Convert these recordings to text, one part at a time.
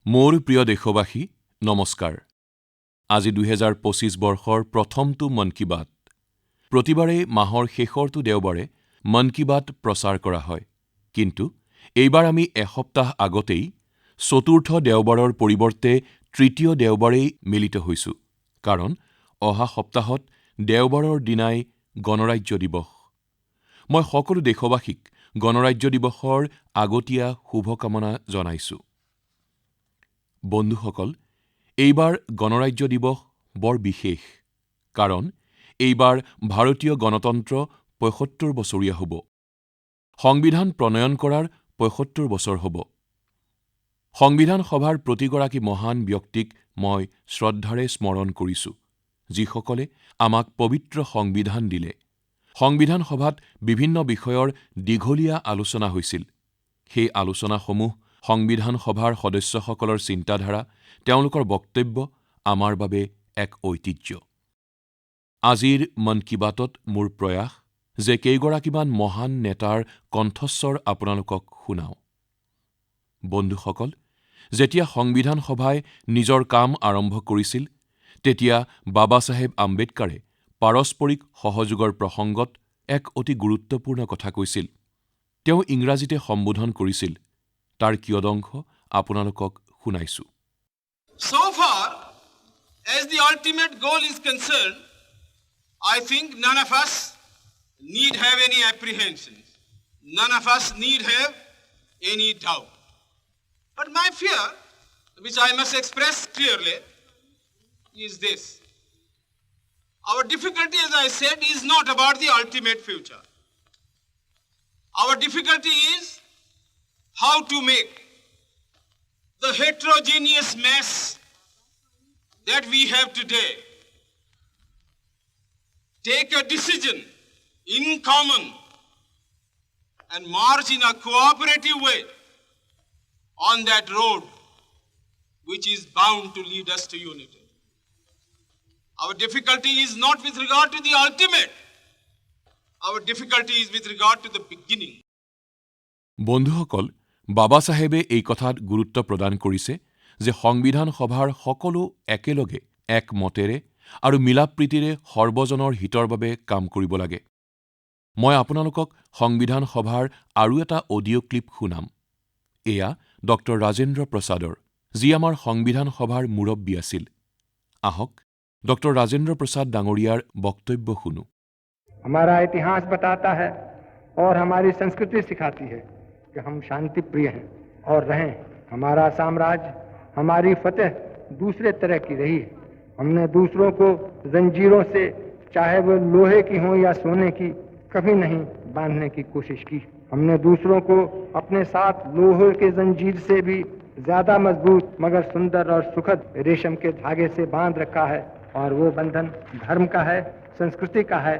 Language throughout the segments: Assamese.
মোৰ প্ৰিয় দেশবাসী নমস্কাৰ। আজি ২০২৫ বৰ্ষৰ প্ৰথমটো মন কী বাত। প্ৰতিবাৰেই মাহৰ শেষৰটো দেওবাৰে মন কী বাত প্ৰচাৰ কৰা হয়, কিন্তু এইবাৰ আমি এসপ্তাহ আগতেই চতুৰ্থ দেওবাৰৰ পৰিৱৰ্তে তৃতীয় দেওবাৰেই মিলিত হৈছোঁ, কাৰণ অহা সপ্তাহত দেওবাৰৰ দিনাই গণৰাজ্য দিৱস। মই সকলো দেশবাসীক গণৰাজ্য দিৱসৰ আগতীয়া শুভকামনা জনাইছোঁ। বন্ধুসকল, এইবাৰ গণৰাজ্য দিৱস বৰ বিশেষ, কাৰণ এইবাৰ ভাৰতীয় গণতন্ত্ৰ ৭৫ বছৰীয়া হ'ব। সংবিধান প্ৰণয়ন কৰাৰ ৭৫ বছৰ হ'ব। সংবিধান সভাৰ প্ৰতিগৰাকী মহান ব্যক্তিক মই শ্ৰদ্ধাৰে স্মৰণ কৰিছোঁ, যিসকলে আমাক পবিত্ৰ সংবিধান দিলে। সংবিধান সভাত বিভিন্ন বিষয়ৰ দীঘলীয়া আলোচনা হৈছিল। সেই আলোচনাসমূহ সংবিধান সভাৰ সদস্যসকলৰ চিন্তাধাৰা, তেওঁলোকৰ বক্তব্য আমাৰ বাবে এক ঐতিহ্য। আজিৰ মন কী বাতত মোৰ প্ৰয়াস যে কেইগৰাকীমান মহান নেতাৰ কণ্ঠস্বৰ আপোনালোকক শুনাওঁ। বন্ধুসকল, যেতিয়া সংবিধান সভাই নিজৰ কাম আৰম্ভ কৰিছিল, তেতিয়া বাবাচাহেব আম্বেদকাৰে পাৰস্পৰিক সহযোগৰ প্ৰসংগত এক অতি গুৰুত্বপূৰ্ণ কথা কৈছিল। তেওঁ ইংৰাজীতে সম্বোধন কৰিছিল। তাৰ কিয়দংশ আপোনালোকক শুনাইছোঁ। So far as the ultimate goal is concerned, I think none of us need have any apprehensions. None of us need have any doubt. But my fear, which I must express clearly, is this. Our difficulty, as I said, is not about the ultimate future. Our difficulty is how to make the heterogeneous mess that we have today take a decision in common and march in a cooperative way on that road which is bound to lead us to unity. Our difficulty is not with regard to the ultimate. Our difficulty is with regard to the beginning. বন্ধুসকল, বাবাচাহেবে এই কথাত গুৰুত্ব প্ৰদান কৰিছে যে সংবিধান সভাৰ সকলো একেলগে এক মতেৰে আৰু মিলাপ্ৰীতিৰে সৰ্বজনৰ হিতৰ বাবে কাম কৰিব লাগে। মই আপোনালোকক সংবিধান সভাৰ আৰু এটা অডিঅ' ক্লিপ শুনাম। এয়া ডক্টৰ ৰাজেন্দ্ৰ প্ৰসাদৰ, যি আমাৰ সংবিধান সভাৰ মুৰব্বী আছিল। আহক ডক্টৰ ৰাজেন্দ্ৰ প্ৰসাদ ডাঙৰীয়াৰ বক্তব্য শুনো। हमारा इतिहास बताता है और हमारी संस्कृति सिखाती है कि हम शांति प्रिय हैं और रहें। हमारा साम्राज्य, हमारी फतेह दूसरे तरह की रही है। हमने दूसरों को जंजीरों से, चाहे वो लोहे की हो या सोने की, कभी नहीं बांधने की कोशिश की। हमने दूसरों को अपने साथ लोहे के जंजीर से भी ज्यादा मजबूत मगर सुंदर और सुखद रेशम के धागे से बांध रखा है, और वो बंधन धर्म का है, संस्कृति का है,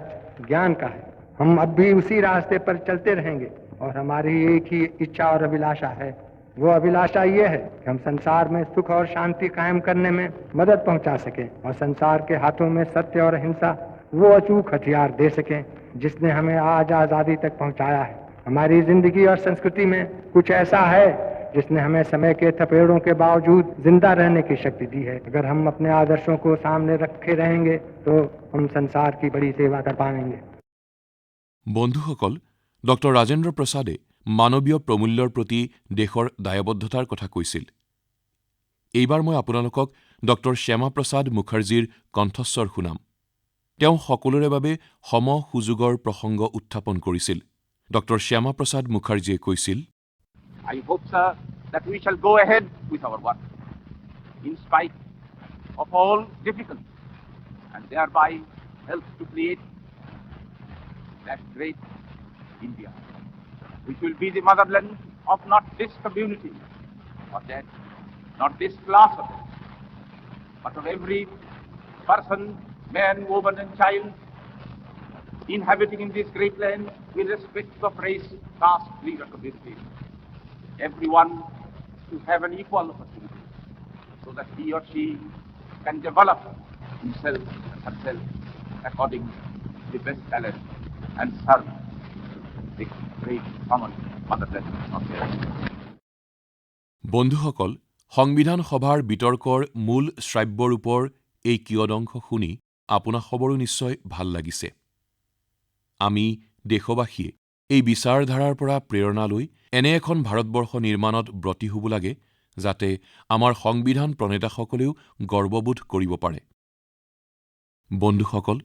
ज्ञान का है। हम अब भी उसी रास्ते पर चलते रहेंगे और हमारी एक ही इच्छा और अभिलाषा है। वो अभिलाषा ये है कि हम संसार में सुख और शांति कायम करने में मदद पहुंचा सकें और संसार के हाथों में सत्य और अहिंसा वो अचूक हथियार दे सकें जिसने हमें आज आज़ादी तक पहुंचाया है। हमारी जिंदगी और संस्कृति में कुछ ऐसा है जिसने हमें समय के थपेड़ों के बावजूद जिंदा रहने की शक्ति दी है। अगर हम अपने आदर्शों को सामने रखे रहेंगे तो हम संसार की बड़ी सेवा कर पाएंगे। বন্ধুসকল, ডক্টৰ ৰাজেন্দ্ৰ প্ৰসাদে মানৱীয় প্ৰমূল্যৰ প্ৰতি দেশৰ দায়বদ্ধতাৰ কথা কৈছিল। এইবাৰ মই আপোনালোকক ডক্টৰ শ্যামা প্ৰসাদ মুখাৰ্জীৰ কণ্ঠস্বৰ শুনাম। তেওঁ সকলোৰে বাবে সম সুযোগৰ প্ৰসংগ উত্থাপন কৰিছিল। ডক্টৰ শ্যামা প্ৰসাদ মুখাৰ্জীয়ে কৈছিল, I hope, sir, that we shall go ahead with our work in spite of all difficulties and thereby help to create that great India, which will be the motherland of not this community or that, not this class of it, but of every person, man, woman and child inhabiting in this great land irrespective of race, caste, creed or community. Everyone to have an equal opportunity so that he or she can develop himself and herself according to the best talent and serve the great common motherland of the earth. বন্ধুসকল, সংবিধান সভাৰ বিতৰ্কৰ মূল শ্ৰাব্যৰূপৰ এই কিয়দংশ শুনি আপোনাক সবৰো নিশ্চয় ভাল লাগিছে। আমি দেশবাসীয়ে এই বিচাৰধাৰাৰ পৰা প্ৰেৰণা লৈ এনে এখন ভাৰতবৰ্ষ নিৰ্মাণত ব্ৰতী হ'ব লাগে, যাতে আমাৰ সংবিধান প্ৰণেতাসকলেও গৰ্ববোধ কৰিব পাৰে। বন্ধুসকল,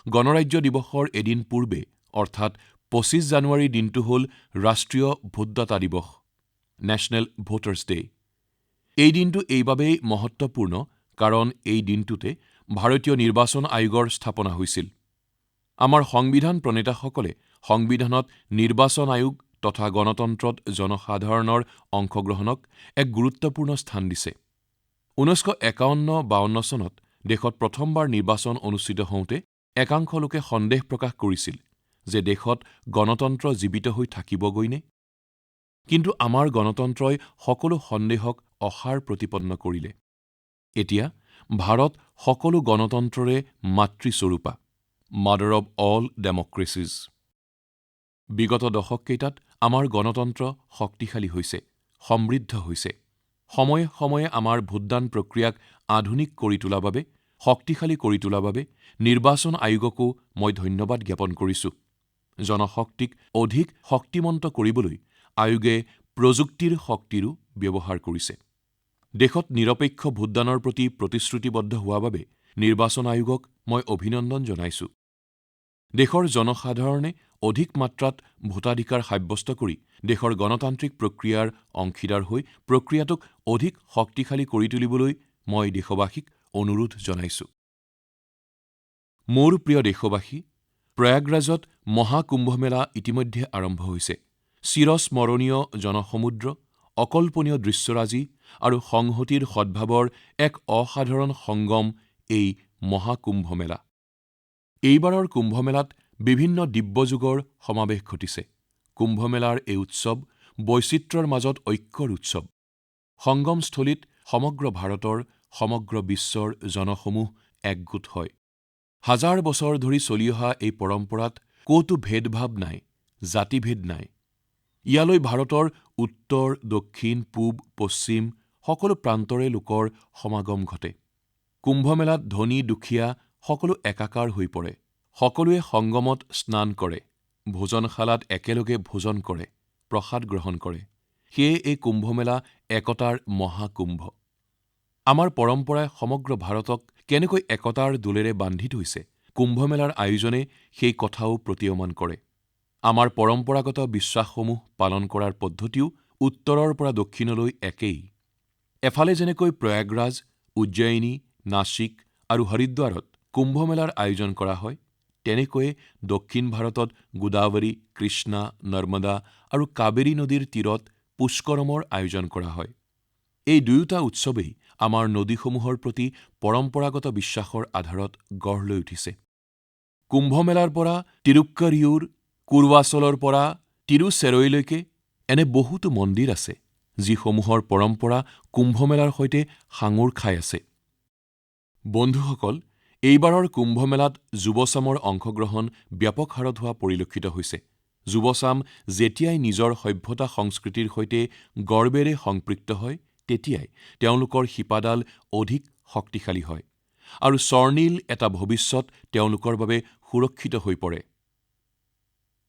গণৰাজ্য দিৱসৰ এদিন পূৰ্বে অৰ্থাৎ ২৫ জানুৱাৰীৰ দিনটো হ'ল ৰাষ্ট্ৰীয় ভোটদাতা দিৱস, নেশ্যনেল ভোটাৰ্ছ ডে। এই দিনটো এইবাবেই মহত্বপূৰ্ণ কাৰণ এই দিনটোতে ভাৰতীয় নিৰ্বাচন আয়োগৰ স্থাপনা হৈছিল। আমাৰ সংবিধান প্ৰণেতাসকলে সংবিধানত নিৰ্বাচন আয়োগ তথা গণতন্ত্ৰত জনসাধাৰণৰ অংশগ্ৰহণক এক গুৰুত্বপূৰ্ণ স্থান দিছে। ১৯৫১-৫২ চনত দেশত প্ৰথমবাৰ নিৰ্বাচন অনুষ্ঠিত হওঁতে একাংশ লোকে সন্দেহ প্ৰকাশ কৰিছিল যে দেশত গণতন্ত্ৰ জীৱিত হৈ থাকিবগৈনে। কিন্তু আমাৰ গণতন্ত্ৰই সকলো সন্দেহক অসাৰ প্ৰতিপন্ন কৰিলে। এতিয়া ভাৰত সকলো গণতন্ত্ৰৰে মাতৃস্বৰূপা, মাদাৰ অৱ অল ডেমক্ৰেচিজ। বিগত দশককেইটাত আমাৰ গণতন্ত্ৰ শক্তিশালী হৈছে, সমৃদ্ধ হৈছে। সময়ে সময়ে আমাৰ ভোটদান প্ৰক্ৰিয়াক আধুনিক কৰি তোলাৰ বাবে, শক্তিশালী কৰি তোলাৰ বাবে নিৰ্বাচন আয়োগকো মই ধন্যবাদ জ্ঞাপন কৰিছোঁ। জনশক্তিক অধিক শক্তিমন্ত কৰিবলৈ আয়োগে প্ৰযুক্তিৰ শক্তিৰো ব্যৱহাৰ কৰিছে। দেশত নিৰপেক্ষ ভোটদানৰ প্ৰতি প্ৰতিশ্ৰুতিবদ্ধ হোৱাৰ বাবে নিৰ্বাচন আয়োগক মই অভিনন্দন জনাইছোঁ। দেশৰ জনসাধাৰণে অধিক মাত্ৰাত ভোটাধিকাৰ সাব্যস্ত কৰি দেশৰ গণতান্ত্ৰিক প্ৰক্ৰিয়াৰ অংশীদাৰ হৈ প্ৰক্ৰিয়াটোক অধিক শক্তিশালী কৰি তুলিবলৈ মই দেশবাসীক অনুৰোধ জনাইছোঁ। মোৰ প্ৰিয় দেশবাসী, প্ৰয়াগৰাজত মহাকুম্ভমেলা ইতিমধ্যে আৰম্ভ হৈছে। চিৰস্মৰণীয় জনসমুদ্ৰ, অকল্পনীয় দৃশ্যৰাজি আৰু সংহতিৰ সদ্ভাৱৰ এক অসাধাৰণ সংগম এই মহাকুম্ভমেলা। এইবাৰৰ কুম্ভমেলাত বিভিন্ন দিব্যযুগৰ সমাৱেশ ঘটিছে। কুম্ভমেলাৰ এই উৎসৱ বৈচিত্ৰ্যৰ মাজত ঐক্যৰ উৎসৱ। সংগমস্থলীত সমগ্ৰ ভাৰতৰ, সমগ্ৰ বিশ্বৰ জনসমূহ একগোট হয়। হাজাৰ বছৰ ধৰি চলি অহা এই পৰম্পৰাত ক'তো ভেদভাৱ নাই, জাতিভেদ নাই। ইয়ালৈ ভাৰতৰ উত্তৰ, দক্ষিণ, পূব, পশ্চিম সকলো প্ৰান্তৰে লোকৰ সমাগম ঘটে। কুম্ভমেলাত ধনী দুখীয়া সকলো একাকাৰ হৈ পৰে। সকলোৱে সংগমত স্নান কৰে, ভোজনশালাত একেলগে ভোজন কৰে, প্ৰসাদ গ্ৰহণ কৰে। সেয়ে এই কুম্ভমেলা একতাৰ মহাকুম্ভ। আমাৰ পৰম্পৰাই সমগ্ৰ ভাৰতক কেনেকৈ একতাৰ দোলেৰে বান্ধি থৈছে, কুম্ভমেলাৰ আয়োজনে সেই কথাও প্ৰতীয়মান কৰে। আমাৰ পৰম্পৰাগত বিশ্বাসসমূহ পালন কৰাৰ পদ্ধতিও উত্তৰৰ পৰা দক্ষিণলৈ একেই। এফালে যেনেকৈ প্ৰয়াগৰাজ, উজ্জয়িনী, নাছিক আৰু হৰিদ্বাৰত কুম্ভমেলাৰ আয়োজন কৰা হয়, তেনেকৈয়ে দক্ষিণ ভাৰতত গোদাৱৰী, কৃষ্ণা, নৰ্মদা আৰু কাবেৰী নদীৰ তীৰত পুষ্কৰমৰ আয়োজন কৰা হয়। এই দুয়োটা উৎসৱেই আমাৰ নদীসমূহৰ প্ৰতি পৰম্পৰাগত বিশ্বাসৰ আধাৰত গঢ় লৈ উঠিছে। কুম্ভমেলাৰ পৰা তিৰুক্কৰিয়ুৰ, কুৰৱাচলৰ পৰা তিৰুচেৰৈলৈকে এনে বহুতো মন্দিৰ আছে, যিসমূহৰ পৰম্পৰা কুম্ভমেলাৰ সৈতে সাঙুৰ খাই আছে। বন্ধুসকল, এইবাৰৰ কুম্ভমেলাত যুৱচামৰ অংশগ্ৰহণ ব্যাপক হাৰত হোৱা পৰিলক্ষিত হৈছে। যুৱচাম যেতিয়াই নিজৰ সভ্যতা সংস্কৃতিৰ সৈতে গৰ্বেৰে সংপৃক্ত হয়, তেতিয়াই তেওঁলোকৰ শিপাডাল অধিক শক্তিশালী হয় আৰু স্বৰ্ণীল এটা ভৱিষ্যত তেওঁলোকৰ বাবে সুৰক্ষিত হৈ পৰে।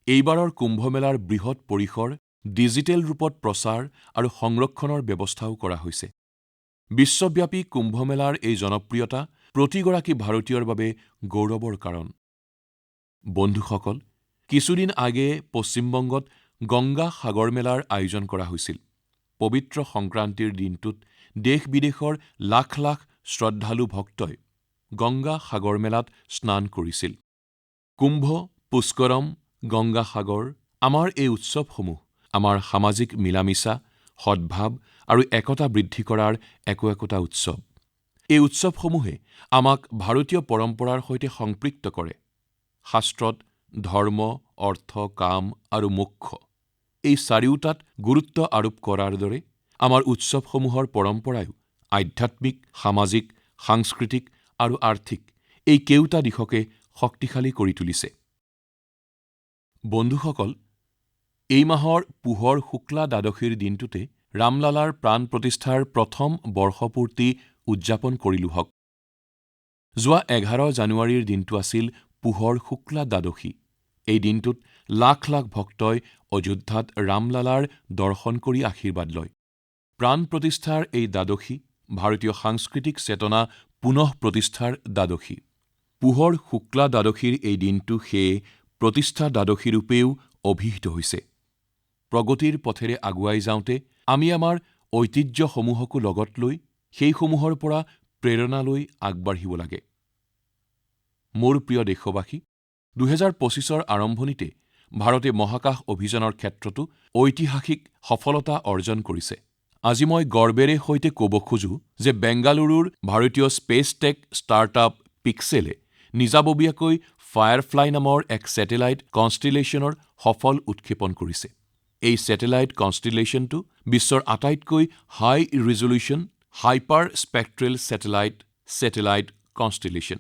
এইবাৰৰ কুম্ভমেলাৰ বৃহৎ পৰিসৰ ডিজিটেল ৰূপত প্ৰচাৰ আৰু সংৰক্ষণৰ ব্যৱস্থাও কৰা হৈছে। বিশ্বব্যাপী কুম্ভমেলাৰ এই জনপ্ৰিয়তা প্ৰতিগৰাকী ভাৰতীয়ৰ বাবে গৌৰৱৰ কাৰণ। বন্ধুসকল, কিছুদিন আগেয়ে পশ্চিমবংগত গংগা সাগৰ মেলাৰ আয়োজন কৰা হৈছিল। পবিত্ৰ সংক্ৰান্তিৰ দিনটোত দেশ-বিদেশৰ লাখ লাখ শ্ৰদ্ধালু ভক্তই গংগা সাগৰ মেলাত স্নান কৰিছিল। কুম্ভ, পুষ্কৰম, গংগা সাগৰ, আমাৰ এই উৎসৱসমূহ আমাৰ সামাজিক মিলামিছা, সদ্ভাৱ আৰু একতা বৃদ্ধি কৰাৰ একোটা উৎসৱ। এই উৎসৱসমূহে আমাক ভাৰতীয় পৰম্পৰাৰ সৈতে সংপৃক্ত কৰে। শাস্ত্ৰত ধৰ্ম, অৰ্থ, কাম আৰু মোক্ষ এই চাৰিওটাত গুৰুত্ব আৰোপ কৰাৰ দৰে আমাৰ উৎসৱসমূহৰ পৰম্পৰায়ো আধ্যাত্মিক, সামাজিক, সাংস্কৃতিক আৰু আৰ্থিক এই কেওটা দিশকে শক্তিশালী কৰি তুলিছে। বন্ধুসকল, এই মাহৰ পুহৰ শুক্লা দ্বাদশীৰ দিনটোতে ৰামলালাৰ প্ৰাণ প্ৰতিষ্ঠাৰ প্ৰথম বৰ্ষপূৰ্তি উদযাপন কৰিলোঁ হওক। যোৱা 11 জানুৱাৰীৰ দিনটো আছিল পুহৰ শুক্লা দ্বাদশী। এই দিনটোত লাখ লাখ ভক্তই অযোধ্যাত ৰামলালাৰ দৰ্শন কৰি আশীৰ্বাদ লয়। প্ৰাণ প্ৰতিষ্ঠাৰ এই দ্বাদশী ভাৰতীয় সাংস্কৃতিক চেতনা পুনঃ প্ৰতিষ্ঠাৰ দ্বাদশী। পুহৰ শুক্লা দ্বাদশীৰ এই দিনটো সেয়ে প্ৰতিষ্ঠা দ্বাদশী ৰূপেও অভিহিত হৈছে। প্ৰগতিৰ পথেৰে আগুৱাই যাওঁতে আমি আমাৰ ঐতিহ্যসমূহকো লগত লৈ সেইসমূহৰ পৰা প্ৰেৰণা লৈ আগবাঢ়িব লাগে। মোৰ প্ৰিয় দেশবাসী, 2025ৰ আৰম্ভণিতে ভাৰতে মহাকাশ অভিযানৰ ক্ষেত্ৰতো ঐতিহাসিক সফলতা অৰ্জন কৰিছে। আজি মই গৰ্বেৰে সৈতে ক'ব খোজো যে বেংগালুৰুৰ ভাৰতীয় স্পেচ টেক ষ্টাৰ্টআপ পিক্সেলে নিজাববীয়াকৈ ফায়াৰফ্লাই নামৰ এক ছেটেলাইট কনষ্টেলেশ্যনৰ সফল উৎক্ষেপণ কৰিছে। এই ছেটেলাইট কনষ্টেলেশ্যনটো বিশ্বৰ আটাইতকৈ হাই resolution hyper spectral satellite constellation.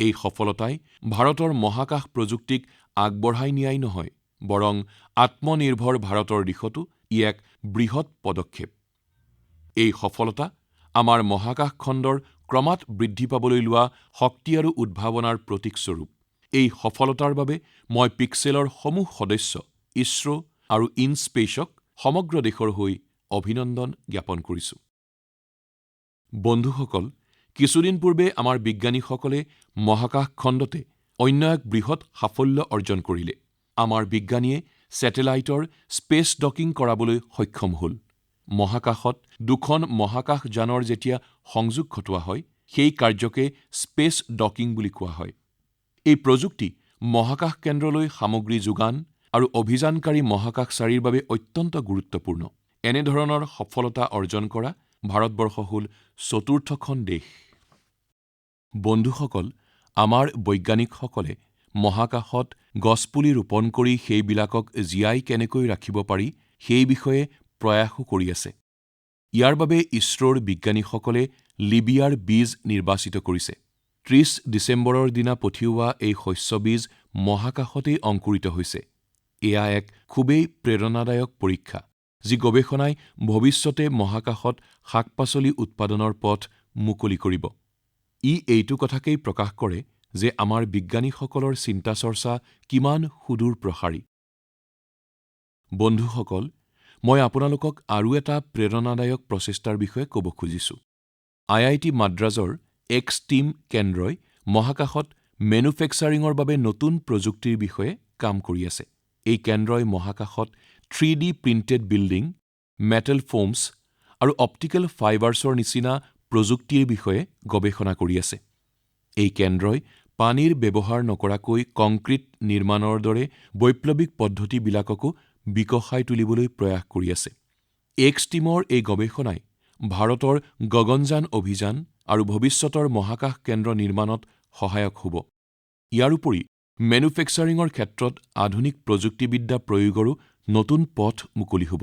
এই সফলতাই ভাৰতৰ মহাকাশ প্ৰযুক্তিক আগবঢ়াই নিয়াই নহয়, বৰং আত্মনিৰ্ভৰ ভাৰতৰ দিশতো ই এক বৃহৎ পদক্ষেপ। এই সফলতা আমাৰ মহাকাশ খণ্ডৰ ক্ৰমাৎ বৃদ্ধি পাবলৈ লোৱা শক্তি আৰু উদ্ভাৱনাৰ প্ৰতীকস্বৰূপ। এই সফলতাৰ বাবে মই পিক্সেলৰ সমূহ সদস্য, ইছৰো আৰু ইনস্পেচক সমগ্ৰ দেশৰ হৈ অভিনন্দন জ্ঞাপন কৰিছোঁ। বন্ধুসকল, কিছুদিন পূৰ্বে আমাৰ বিজ্ঞানীসকলে মহাকাশ খণ্ডতে অন্য এক বৃহৎ সাফল্য অৰ্জন কৰিলে। আমাৰ বিজ্ঞানীয়ে ছেটেলাইটৰ স্পেচ ডকিং কৰাবলৈ সক্ষম হ'ল। মহাকাশত দুখন মহাকাশযানৰ যেতিয়া সংযোগ ঘটোৱা হয়, সেই কাৰ্যকে স্পেচ ডকিং বুলি কোৱা হয়। এই প্ৰযুক্তি মহাকাশ কেন্দ্ৰলৈ সামগ্ৰী যোগান আৰু অভিযানকাৰী মহাকাশচাৰীৰ বাবে অত্যন্ত গুৰুত্বপূৰ্ণ। এনেধৰণৰ সফলতা অৰ্জন কৰা ভাৰতবৰ্ষ হ'ল চতুৰ্থখন দেশ। বন্ধুসকল, আমাৰ বৈজ্ঞানিকসকলে মহাকাশত গছপুলি ৰোপণ কৰি সেইবিলাকক জীয়াই কেনেকৈ ৰাখিব পাৰি সেই বিষয়ে প্ৰয়াসো কৰি আছে। ইয়াৰ বাবে ইছৰোৰ বিজ্ঞানীসকলে লিবিয়াৰ বীজ নিৰ্বাচিত কৰিছে। 30 ডিচেম্বৰৰ দিনা পঠিওৱা এই শস্যবীজ মহাকাশতেই অংকুৰিত হৈছে। এয়া এক খুবেই প্ৰেৰণাদায়ক পৰীক্ষা, যি গৱেষণাই ভৱিষ্যতে মহাকাশত শাক-পাচলি উৎপাদনৰ পথ মুকলি কৰিব। ই এইটো কথাকেই প্ৰকাশ কৰে যে আমাৰ বিজ্ঞানীসকলৰ চিন্তা চৰ্চা কিমান সুদূৰ প্ৰসাৰী। বন্ধুসকল, মই আপোনালোকক আৰু এটা প্ৰেৰণাদায়ক প্ৰচেষ্টাৰ বিষয়ে ক'ব খুজিছোঁ। IIT মাদ্ৰাজৰ এক্স-টিম কেন্দ্ৰই মহাকাশত মেনুফেকচাৰিঙৰ বাবে নতুন প্ৰযুক্তিৰ বিষয়ে কাম কৰি আছে। এই কেন্দ্ৰই মহাকাশত 3D প্ৰিণ্টেড বিল্ডিং, মেটেল ফোমছ আৰু অপটিকেল ফাইবাৰ্ছৰ নিচিনা প্ৰযুক্তিৰ বিষয়ে গৱেষণা কৰি আছে। এই কেন্দ্ৰই পানীৰ ব্যৱহাৰ নকৰাকৈ কংক্ৰিট নিৰ্মাণৰ দৰে বৈপ্লৱিক পদ্ধতিবিলাককো বিকশাই তুলিবলৈ প্ৰয়াস কৰি আছে। এক্স-টিমৰ এই গৱেষণাই ভাৰতৰ গগনযান অভিযান আৰু ভৱিষ্যতৰ মহাকাশ কেন্দ্ৰ নিৰ্মাণত সহায়ক হ'ব। ইয়াৰ উপৰি মেনুফেকচাৰিঙৰ ক্ষেত্ৰত আধুনিক প্ৰযুক্তিবিদ্যা প্ৰয়োগৰো নতুন পথ মুকলি হ'ব।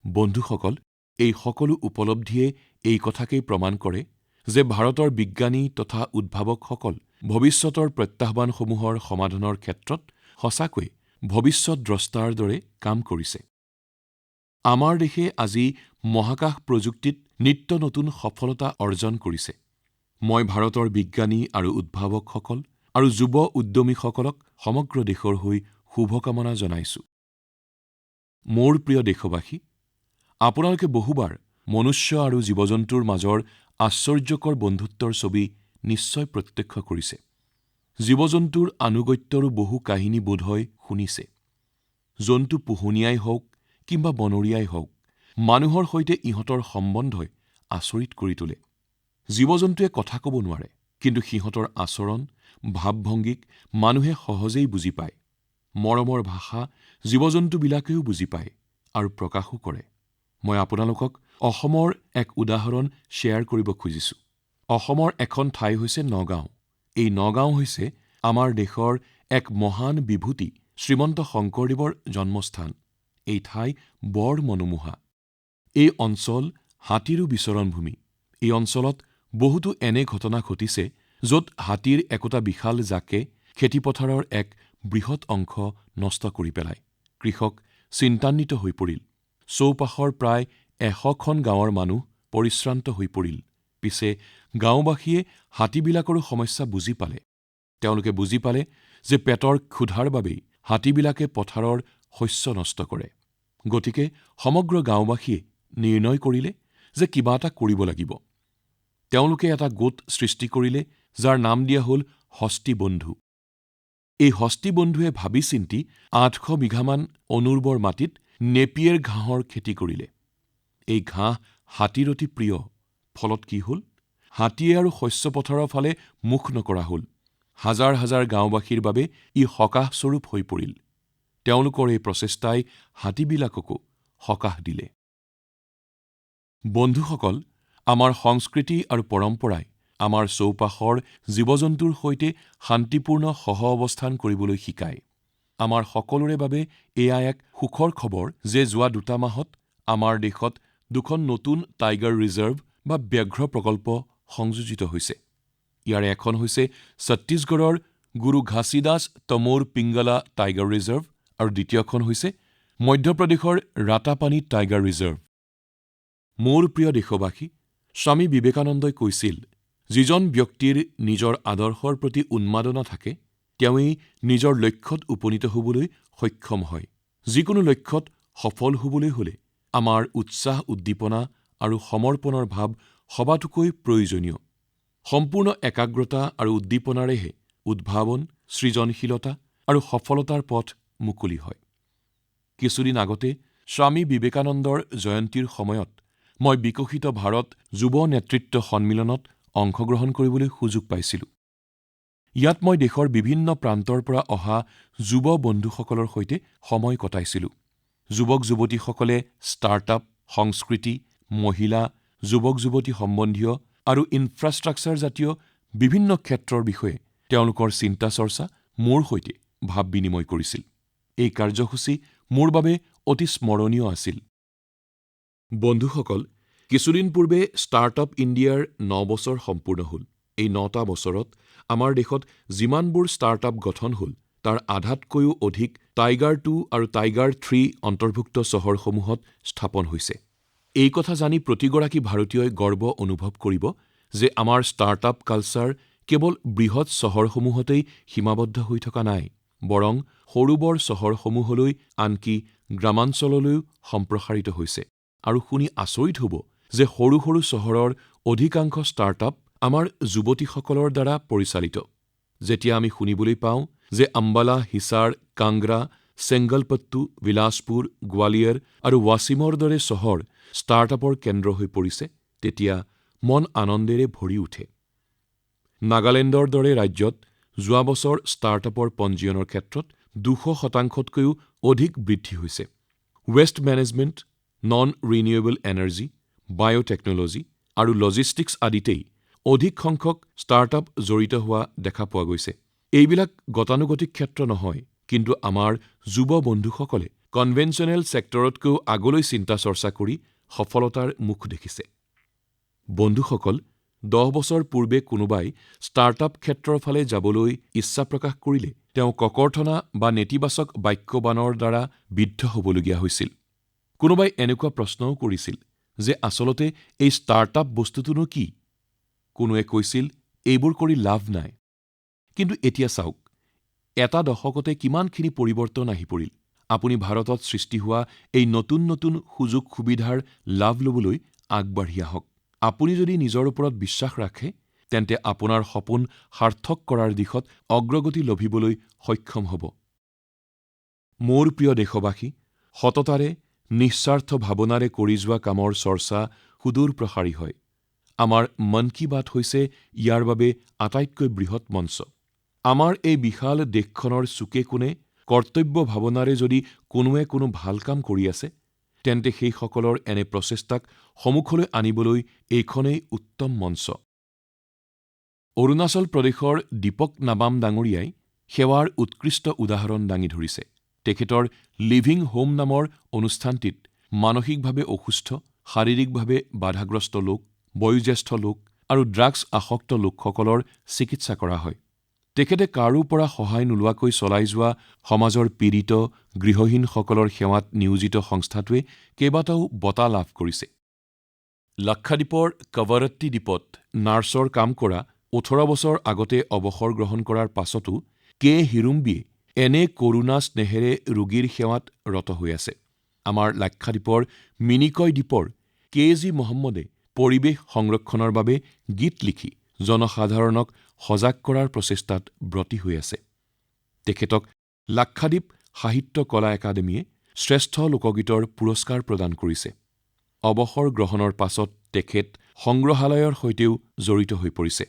বন্ধুসকল, এই সকলো উপলব্ধিয়ে এই কথাকেই প্ৰমাণ কৰে যে ভাৰতৰ বিজ্ঞানী তথা উদ্ভাৱকসকল ভৱিষ্যতৰ প্ৰত্যাহ্বানসমূহৰ সমাধানৰ ক্ষেত্ৰত সঁচাকৈ ভৱিষ্যত দ্ৰষ্টাৰ দৰে কাম কৰিছে। আমাৰ দেশে আজি মহাকাশ প্ৰযুক্তিত নিত্য নতুন সফলতা অৰ্জন কৰিছে। মই ভাৰতৰ বিজ্ঞানী আৰু উদ্ভাৱকসকল আৰু যুৱ উদ্যমীসকলক সমগ্ৰ দেশৰ হৈ শুভকামনা জনাইছোঁ। মোৰ প্ৰিয় দেশবাসী, আপোনালোকে বহুবাৰ মনুষ্য আৰু জীৱ-জন্তুৰ মাজৰ আশ্চৰ্যকৰ বন্ধুত্বৰ ছবি নিশ্চয় প্ৰত্যক্ষ কৰিছে। জীৱ-জন্তুৰ আনুগত্যৰো বহু কাহিনী বোধহয় শুনিছে। জন্তু পোহনীয়াই হওক কিংবা বনৰীয়াই হওক, মানুহৰ সৈতে ইহঁতৰ সম্বন্ধই আচৰিত কৰি তোলে। জীৱ-জন্তুৱে কথা ক'ব নোৱাৰে, কিন্তু সিহঁতৰ আচৰণ, ভাৱ-ভংগীক মানুহে সহজেই বুজি পায়। মৰমৰ ভাষা জীৱ-জন্তুবিলাকেও বুজি পায় আৰু প্ৰকাশো কৰে। মই আপোনালোকক অসমৰ এক উদাহৰণ শ্বেয়াৰ কৰিব খুজিছোঁ। অসমৰ এখন ঠাই হৈছে নগাঁও। এই নগাঁও হৈছে আমাৰ দেশৰ এক মহান বিভূতি শ্ৰীমন্ত শংকৰদেৱৰ জন্মস্থান। এই ঠাই বৰ মনোমোহা। এই অঞ্চল হাতীৰো বিচৰণভূমি। এই অঞ্চলত বহুতো এনে ঘটনা ঘটিছে য'ত হাতীৰ একোটা বিশাল জাকে খেতিপথাৰৰ এক বৃহৎ অংশ নষ্ট কৰি পেলায়। কৃষক চিন্তান্বিত হৈ পৰিল। চৌপাশৰ প্ৰায় 100খন গাঁৱৰ মানুহ পৰিশ্ৰান্ত হৈ পৰিল। পিছে গাঁওবাসীয়ে হাতীবিলাকৰো সমস্যা বুজি পালে। তেওঁলোকে বুজি পালে যে পেটৰ ক্ষুধাৰ বাবেই হাতীবিলাকে পথাৰৰ শস্য নষ্ট কৰে। গতিকে সমগ্ৰ গাঁওবাসীয়ে নিৰ্ণয় কৰিলে যে কিবা এটা কৰিব লাগিব। তেওঁলোকে এটা গোট সৃষ্টি কৰিলে, যাৰ নাম দিয়া হ'ল হস্তী বন্ধু। এই হস্তী বন্ধুৱে ভাবি চিন্তি 800 বিঘামান অনুৰ্বৰ মাটিত নেপিয়েৰ ঘাঁহৰ খেতি কৰিলে। এই ঘাঁহ হাতীৰ অতি প্ৰিয়। ফলত কি হ'ল? হাতীয়ে আৰু শস্য পথাৰৰ ফালে মুখ নকৰা হ'ল। হাজাৰ হাজাৰ গাঁওবাসীৰ বাবে ই সকাহস্বৰূপ হৈ পৰিল। তেওঁলোকৰ এই প্ৰচেষ্টাই হাতীবিলাককো সকাহ দিলে। বন্ধুসকল, আমাৰ সংস্কৃতি আৰু পৰম্পৰাই আমাৰ চৌপাশৰ জীৱ-জন্তুৰ সৈতে শান্তিপূৰ্ণ সহ-অৱস্থান কৰিবলৈ শিকায়। আমাৰ সকলোৰে বাবে এয়া এক সুখৰ খবৰ যে যোৱা 2 মাহত আমাৰ দেশত 2খন নতুন টাইগাৰ ৰিজাৰ্ভ বা ব্যাঘ্ৰ প্ৰকল্প সংযোজিত হৈছে। ইয়াৰে এখন হৈছে ছত্তীশগড়ৰ গুৰু ঘাসীদাস তমোৰ পিংগলা টাইগাৰ ৰিজাৰ্ভ আৰু দ্বিতীয়খন হৈছে মধ্যপ্ৰদেশৰ ৰাতাপানী টাইগাৰ ৰিজাৰ্ভ। মোৰ প্ৰিয় দেশবাসী, স্বামী বিবেকানন্দই কৈছিল, যিজন ব্যক্তিৰ নিজৰ আদৰ্শৰ প্ৰতি উন্মাদনা থাকে তেওঁই নিজৰ লক্ষ্যত উপনীত হ'বলৈ সক্ষম হয়। যিকোনো লক্ষ্যত সফল হ'বলৈ হ'লে আমাৰ উৎসাহ, উদ্দীপনা আৰু সমৰ্পণৰ ভাৱ সবাতোকৈ প্ৰয়োজনীয়। সম্পূৰ্ণ একাগ্ৰতা আৰু উদ্দীপনাৰেহে উদ্ভাৱন, সৃজনশীলতা আৰু সফলতাৰ পথ মুকলি হয়। কিছুদিন আগতে স্বামী বিবেকানন্দৰ জয়ন্তীৰ সময়ত মই বিকশিত ভাৰত যুৱ নেতৃত্ব সন্মিলনত অংশগ্ৰহণ কৰিবলৈ সুযোগ পাইছিলোঁ। ইয়াত মই দেশৰ বিভিন্ন প্ৰান্তৰ পৰা অহা যুৱ বন্ধুসকলৰ সৈতে সময় কটাইছিলোঁ। যুৱক-যুৱতীসকলে ষ্টাৰ্টআপ, সংস্কৃতি, মহিলা, যুৱক-যুৱতী সম্বন্ধীয় আৰু ইনফ্ৰাষ্ট্ৰাকচাৰ জাতীয় বিভিন্ন ক্ষেত্ৰৰ বিষয়ে তেওঁলোকৰ চিন্তা চৰ্চা মোৰ সৈতে ভাৱ বিনিময় কৰিছিল। এই কাৰ্যসূচী মোৰ বাবে অতি স্মৰণীয় আছিল। বন্ধুসকল, কিছুদিন পূৰ্বে ষ্টাৰ্টআপ ইণ্ডিয়াৰ 9 বছৰ সম্পূৰ্ণ হ'ল। এই 9টা বছৰত আমাৰ দেশত যিমানবোৰ ষ্টাৰ্টআপ গঠন হ'ল, তাৰ আধাতকৈও অধিক টাইগাৰ 2 আৰু টাইগাৰ 3 অন্তৰ্ভুক্ত চহৰসমূহত স্থাপন হৈছে। এই কথা জানি প্ৰতিগৰাকী ভাৰতীয়ই গৰ্ব অনুভৱ কৰিব যে আমাৰ ষ্টাৰ্টআপ কালচাৰ কেৱল বৃহৎ চহৰসমূহতেই সীমাবদ্ধ হৈ থকা নাই, বৰং সৰু বৰ চহৰসমূহলৈ, আনকি গ্ৰামাঞ্চললৈও সম্প্ৰসাৰিত হৈছে। আৰু শুনি আচৰিত হ'ব যে সৰু সৰু চহৰৰ অধিকাংশ ষ্টাৰ্টআপ আমাৰ যুৱতীসকলৰ দ্বাৰা পৰিচালিত। যেতিয়া আমি শুনিবলৈ পাওঁ যে আম্বালা, হিছাৰ, কাংগ্ৰা, চেংগলপট্টু, বিলাসপুৰ, গোৱালিয়ৰ আৰু ৱাছিমৰ দৰে চহৰ ষ্টাৰ্টআপৰ কেন্দ্ৰ হৈ পৰিছে, তেতিয়া মন আনন্দেৰে ভৰি উঠে। নাগালেণ্ডৰ দৰে ৰাজ্যত যোৱা বছৰ ষ্টাৰ্টআপৰ পঞ্জীয়নৰ ক্ষেত্ৰত 200%তকৈও অধিক বৃদ্ধি হৈছে। Waste management, non renewable energy, biotechnology আৰু লজিষ্টিক্স আদিতেই অধিক সংখ্যক ষ্টাৰ্টআপ জড়িত হোৱা দেখা পোৱা গৈছে। এইবিলাক গতানুগতিক ক্ষেত্ৰ নহয়, কিন্তু আমাৰ যুৱ বন্ধুসকলে কনভেনশ্যনেল ছেক্টৰতকৈও আগলৈ চিন্তা চৰ্চা কৰি সফলতাৰ মুখ দেখিছে। বন্ধুসকল, 10 বছৰ পূৰ্বে কোনোবাই ষ্টাৰ্টআপ ক্ষেত্ৰৰ ফালে যাবলৈ ইচ্ছা প্ৰকাশ কৰিলে তেওঁ ককৰ্থনা বা নেতিবাচক বাক্যবাণৰ দ্বাৰা বিদ্ধ হ'বলগীয়া হৈছিল। কোনোবাই এনেকুৱা প্ৰশ্নও কৰিছিল যে আচলতে এই ষ্টাৰ্টআপ বস্তুটোনো কি? কোনোৱে কৈছিল এইবোৰ কৰি লাভ নাই। কিন্তু এতিয়া চাওক, এটা দশকতে কিমানখিনি পৰিৱৰ্তন আহি পৰিল। আপুনি ভাৰতত সৃষ্টি হোৱা এই নতুন নতুন সুযোগ সুবিধাৰ লাভ ল'বলৈ আগবাঢ়ি আহক। আপুনি যদি নিজৰ ওপৰত বিশ্বাস ৰাখে, তেন্তে আপোনাৰ সপোন সাৰ্থক কৰাৰ দিশত অগ্ৰগতি লভিবলৈ সক্ষম হ'ব। মোৰ প্ৰিয় দেশবাসী, সততাৰে, নিস্বাৰ্থ ভাৱনাৰে কৰি যোৱা কামৰ চৰ্চা সুদূৰ প্ৰসাৰী হয়। আমাৰ মন কী বাত হৈছে ইয়াৰ বাবে আটাইতকৈ বৃহৎ মঞ্চ। আমাৰ এই বিশাল দেশখনৰ চুকে কোণে কৰ্তব্য ভাৱনাৰে যদি কোনোৱে কোনো ভাল কাম কৰি আছে, তেন্তে সেইসকলৰ এনে প্ৰচেষ্টাক সন্মুখলৈ আনিবলৈ এইখনেই উত্তম মঞ্চ। অৰুণাচল প্ৰদেশৰ দীপক নাবাম ডাঙৰীয়াই সেৱাৰ উৎকৃষ্ট উদাহৰণ দাঙি ধৰিছে। তেখেতৰ লিভিং হোম নামৰ অনুষ্ঠানটিত মানসিকভাৱে অসুস্থ, শাৰীৰিকভাৱে বাধাগ্ৰস্ত লোক, বয়োজ্যেষ্ঠ লোক আৰু ড্ৰাগছ আসক্ত লোকসকলৰ চিকিৎসা কৰা হয়। তেখেতে কাৰো পৰা সহায় নোলোৱাকৈ চলাই যোৱা সমাজৰ পীড়িত গৃহহীনসকলৰ সেৱাত নিয়োজিত সংস্থাটোৱে কেইবাটাও বঁটা লাভ কৰিছে। লাক্ষাদ্বীপৰ কৱৰত্তি দ্বীপত নাৰ্ছৰ কাম কৰা 18 বছৰ আগতে অৱসৰ গ্ৰহণ কৰাৰ পাছতো কে হিৰুম্বিয়ে এনে কৰুণা স্নেহেৰে ৰোগীৰ সেৱাত ৰত হৈ আছে। আমাৰ লাক্ষাদ্বীপৰ মিনিকয় দ্বীপৰ কে জি মহম্মদে পৰিৱেশ সংৰক্ষণৰ বাবে গীত লিখি জনসাধাৰণক সজাগ কৰাৰ প্ৰচেষ্টাত ব্ৰতী হৈ আছে। তেখেতক লাক্ষাদ্বীপ সাহিত্য কলা একাডেমীয়ে শ্ৰেষ্ঠ লোকগীতৰ পুৰস্কাৰ প্ৰদান কৰিছে। অৱসৰ গ্ৰহণৰ পাছত তেখেত সংগ্ৰহালয়ৰ সৈতেও জড়িত হৈ পৰিছে।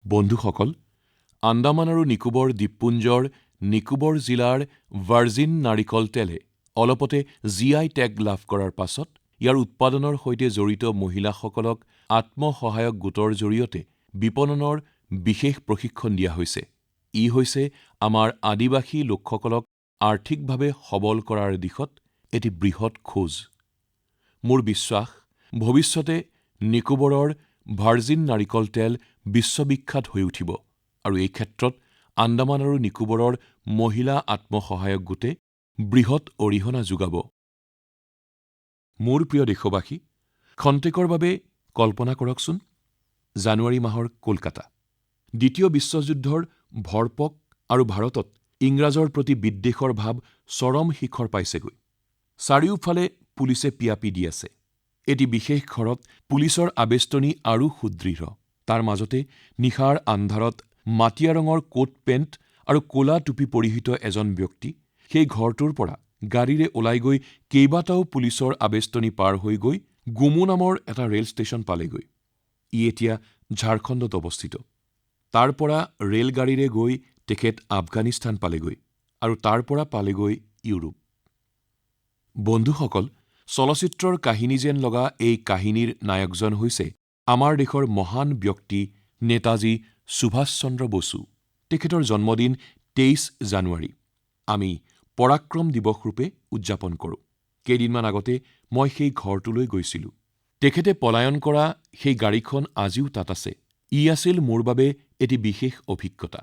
বন্ধুসকল, আন্দামান আৰু নিকোবৰ দ্বীপপুঞ্জৰ নিকোবৰ জিলাৰ ভাৰ্জিন নাৰিকল তেলে অলপতে GI টেগ লাভ কৰাৰ পাছত ইয়াৰ উৎপাদনৰ সৈতে জড়িত মহিলাসকলক আত্মসহায়ক গোটৰ জৰিয়তে বিপণনৰ বিশেষ প্ৰশিক্ষণ দিয়া হৈছে। ই হৈছে আমাৰ আদিবাসী লোকসকলক আৰ্থিকভাৱে সবল কৰাৰ দিশত এটি বৃহৎ খোজ। মোৰ বিশ্বাস, ভৱিষ্যতে নিকোবৰৰ ভাৰ্জিন নাৰিকল তেল বিশ্ববিখ্যাত হৈ উঠিব আৰু এই ক্ষেত্ৰত আন্দামান আৰু নিকোবৰৰ মহিলা আত্মসহায়ক গোটে বৃহৎ অৰিহণা যোগাব। মোৰ প্ৰিয় দেশবাসী, খন্তেকৰ বাবে কল্পনা কৰকচোন, জানুৱাৰী মাহৰ কলকাতা। দ্বিতীয় বিশ্বযুদ্ধৰ ভৰপক আৰু ভাৰতত ইংৰাজৰ প্ৰতি বিদ্বেষৰ ভাৱ চৰম শিখৰ পাইছেগৈ। চাৰিওফালে পুলিচে পিয়াপি দি আছে। এটি বিশেষ ঘৰত পুলিচৰ আবেষ্টনী আৰু সুদৃঢ়। তাৰ মাজতে নিশাৰ আন্ধাৰত মাটিয়া ৰঙৰ কোট পেণ্ট আৰু ক'লা টুপি পৰিহিত এজন ব্যক্তি সেই ঘৰটোৰ পৰা গাড়ীৰে ওলাই গৈ কেইবাটাও পুলিচৰ আবেষ্টনী পাৰ হৈ গৈ গুমু নামৰ এটা ৰেল ষ্টেচন পালেগৈ। ই এতিয়া ঝাৰখণ্ডত অৱস্থিত। তাৰ পৰা ৰেলগাড়ীৰে গৈ তেখেত আফগানিস্তান পালেগৈ আৰু তাৰ পৰা পালেগৈ ইউৰোপ। বন্ধুসকল, চলচ্চিত্ৰৰ কাহিনী যেন লগা এই কাহিনীৰ নায়কজন হৈছে আমাৰ দেশৰ মহান ব্যক্তি নেতাজী সুভাষ চন্দ্ৰ বসু। তেখেতৰ জন্মদিন 23 জানুৱাৰী। আমি পৰাক্ৰম দিৱস ৰূপে উদযাপন কৰোঁ। কেইদিনমান আগতে মই সেই ঘৰটোলৈ গৈছিলোঁ। তেখেতে পলায়ন কৰা সেই গাড়ীখন আজিও তাত আছে। ই আছিল মোৰ বাবে এটি বিশেষ অভিজ্ঞতা।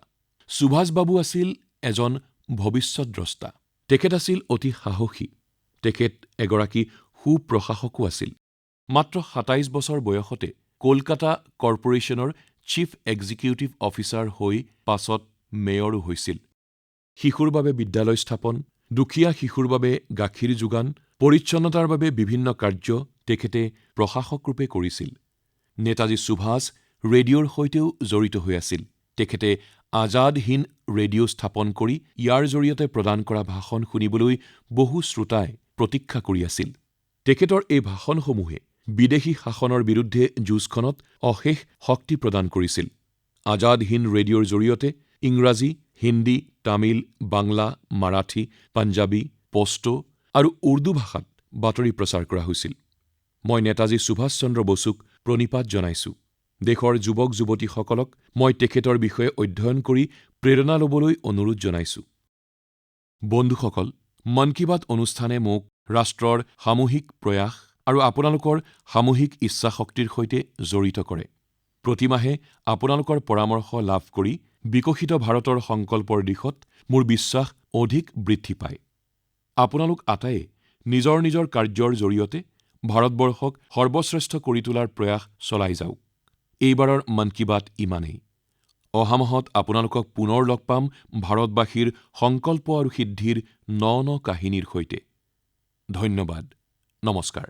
সুভাষ বাবু আছিল এজন ভৱিষ্যদ্ৰষ্টা। তেখেত আছিল অতি সাহসী। তেখেত এগৰাকী সুপ্ৰশাসকো আছিল। মাত্ৰ 27 বছৰ বয়সতে কলকাতা কৰ্পোৰেচনৰ চিফ এক্সিকিউটিভ অফিচাৰ হৈ পাছত মেয়ৰো হৈছিল। শিশুৰ বাবে বিদ্যালয় স্থাপন, দুখীয়া শিশুৰ বাবে গাখীৰ যোগান, পৰিচ্ছন্নতাৰ বাবে বিভিন্ন কাৰ্য তেখেতে প্ৰশাসক ৰূপে কৰিছিল। নেতাজী সুভাষ ৰেডিঅ'ৰ সৈতেও জড়িত হৈ আছিল। তেখেতে আজাদ হিন্দ ৰেডিঅ' স্থাপন কৰি ইয়াৰ জৰিয়তে প্ৰদান কৰা ভাষণ শুনিবলৈ বহু শ্ৰোতাই প্ৰতীক্ষা কৰি আছিল। তেখেতৰ এই ভাষণসমূহে বিদেশী শাসনৰ বিৰুদ্ধে যুঁজখনত অশেষ শক্তি প্ৰদান কৰিছিল। আজাদ হিন্দ ৰেডিঅ'ৰ জৰিয়তে ইংৰাজী, হিন্দী, তামিল, বাংলা, মাৰাঠী, পাঞ্জাবী, পষ্টো আৰু উৰ্দু ভাষাত বাতৰি প্ৰচাৰ কৰা হৈছিল। মই নেতাজী সুভাষ চন্দ্ৰ বসুক প্ৰণিপাত জনাইছোঁ। দেশৰ যুৱক যুৱতীসকলক মই তেখেতৰ বিষয়ে অধ্যয়ন কৰি প্ৰেৰণা ল'বলৈ অনুৰোধ জনাইছোঁ। বন্ধুসকল, মন কী বাত অনুষ্ঠানে মোক ৰাষ্ট্ৰৰ সামূহিক প্ৰয়াস আৰু আপোনালোকৰ সামূহিক ইচ্ছাশক্তিৰ সৈতে জড়িত কৰে। প্ৰতিমাহে আপোনালোকৰ পৰামৰ্শ লাভ কৰি বিকশিত ভাৰতৰ সংকল্পৰ দিশত মোৰ বিশ্বাস অধিক বৃদ্ধি পায়। আপোনালোক আটাইয়ে নিজৰ নিজৰ কাৰ্যৰ জৰিয়তে ভাৰতবৰ্ষক সৰ্বশ্ৰেষ্ঠ কৰি তোলাৰ প্ৰয়াস চলাই যাওক। এইবাৰৰ মন কী বাত ইমানেই। অহা মাহত আপোনালোকক পুনৰ লগ পাম ভাৰতবাসীৰ সংকল্প আৰু সিদ্ধিৰ ন কাহিনীৰ সৈতে। ধন্যবাদ। নমস্কাৰ।